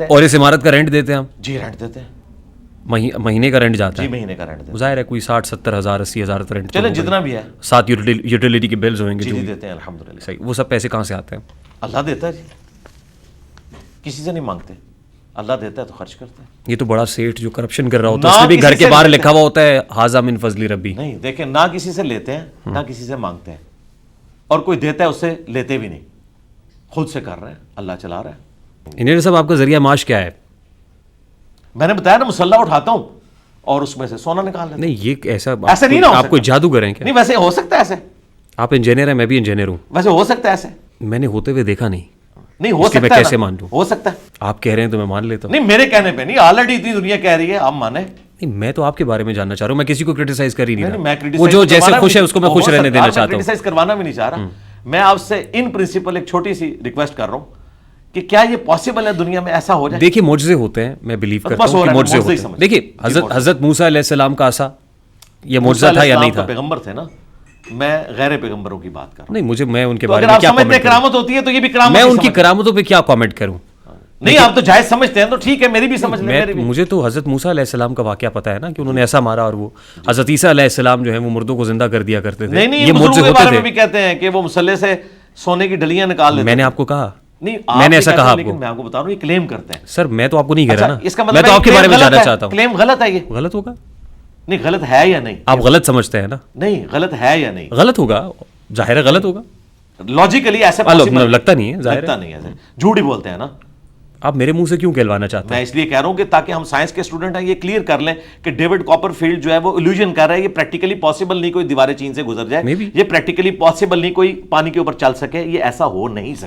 اور اس عمارت کا رینٹ دیتے ہیں ہم؟ جی رینٹ دیتے ہیں, مہینے کا رینٹ جاتا جی ہے؟ مہینے کا رینٹ دیتے ہیں. ظاہر ہے کوئی 60-70 ہزار 80 ہزار رینٹ, چلیں جتنا بھی ہے, ساتھ یوٹیلیٹی کے بلز ہوئیں گے جی جو دیتے ہیں الحمدللہ. صحیح. وہ سب پیسے کہاں سے آتے ہیں؟ اللہ دیتا ہے جی, کسی سے نہیں مانگتے, اللہ دیتا ہے تو خرچ کرتے ہیں. یہ تو بڑا سیٹ جو کرپشن کر رہا ہوتا ہے, اس میں بھی گھر کے باہر لکھا ہوا ہوتا ہے ھذا من فضل ربی. نہیں دیکھیں, نہ کسی سے لیتے ہیں نہ کسی سے مانگتے ہیں, اور کوئی دیتا ہے اس سے لیتے بھی نہیں, خود سے کر رہے ہیں, اللہ چلا رہا ہے. انجینئر صاحب آپ کا ذریعہ معاش کیا ہے؟ میں نے بتایا نا, مسلح اٹھاتا ہوں اور اس میں سے سونا نکال لیتا ہوں. نہیں یہ ایسا ایسے نہیں نہ ہو آپ کوئی جادوگر ہیں کیا؟ نہیں ویسے ہو سکتا ہے ایسے, آپ انجینئر ہیں, میں بھی انجینئر ہوں. ویسے ہو سکتا ہے ایسے, میں نے ہوتے ہوئے دیکھا نہیں. نہیں ہو اس کے سکتا میں ہے کیسے نا, مان لوں؟ ہو سکتا ہے. آپ کہہ رہے ہیں تو میں مان لیتا ہوں. نہیں میرے کہنے پہ نہیں, آلریڈی اتنی دنیا کہہ رہی ہے, آپ مانیں. نہیں میں تو آپ کے بارے میں جاننا چاہ رہا ہوں, میں کسی کو کرٹیسائز کر ہی نہیں میں رہا. وہ جو جیسے خوش ہے اس کو میں خوش رہنے دینا چاہتا ہوں. کرٹیسائز کروانا بھی نہیں چاہ رہا. میں آپ سے ان پرنسپل ایک چھوٹی سی ریکویسٹ کر رہا ہوں کہ کیا یہ پاسبل ہے دنیا میں ایسا ہو جائے؟ دیکھیے معجزے ہوتے ہیں, میں بلیو کرتا ہوں کہ معجزے ہوتے ہیں. دیکھیے حضرت موسیٰ علیہ السلام کا عصا, یہ معجزہ تھا یا نہیں تھا؟ پیغمبر تھے نا, میں غیر پیغمبروں کی بات کر رہا ہوں. نہیں میں ان کے تو بارے اگر میں آپ کیا سمجھتے ہیں کامنٹ کرامت ہوتی ہے تو یہ بھی کرامت, میں ان کی کرامتوں پہ کیا کامنٹ کروں؟ نہیں آپ تو جائز سمجھتے ہیں تو ٹھیک ہے, میری بھی سمجھ لیں. مجھے تو حضرت موسیٰ علیہ السلام کا واقعہ پتا ہے نا, کہ انہوں نے ایسا مارا اور وہ حضرت عیسیٰ علیہ السلام جو ہے وہ مردوں کو زندہ کر دیا کرتے تھے. نہیں یہ معجزے ہوتے تھے. بھی کہتے ہیں کہ وہ مسلح سے سونے کی ڈلیاں نکال لیتے. میں نے آپ کو کہا, نہیں میں نے ایسا کہا آپ لیکن کو؟ میں آپ کو بتا رہا ہوں یہ کلیم کرتے ہیں. سر میں تو آپ کو نہیں کہہ رہا نا, اس کا میں مطلب تو آپ کے بارے میں جاننا چاہتا ہوں. کلیم غلط ہے, یہ غلط ہوگا؟ نہیں غلط ہے یا نہیں؟ آپ غلط سمجھتے ہیں نا. نہیں غلط ہے یا نہیں؟ غلط ہوگا, ظاہر ہے غلط ہوگا. لاجیکلی ایسا لگتا نہیں ہے, ظاہر لگتا نہیں ہے, جھوٹ ہی بولتے ہیں نا. آپ میرے منہ سے کیوں کہلوانا چاہتے ہیں؟ میں اس لیے کہہ رہا ہوں کہ تاکہ ہم سائنس کے اسٹوڈنٹ ہیں یہ کلیئر کر لیں کہ ڈیوڈ کاپر فیلڈ جو ہے وہ الوژن کر رہا ہے, یہ پریکٹیکلی پاسبل نہیں کوئی دیواریں چین سے گزر جائے, یہ پریکٹیکلی پاسبل نہیں کوئی پانی کے اوپر چل سکے, یہ ایسا ہو نہیں سکتا.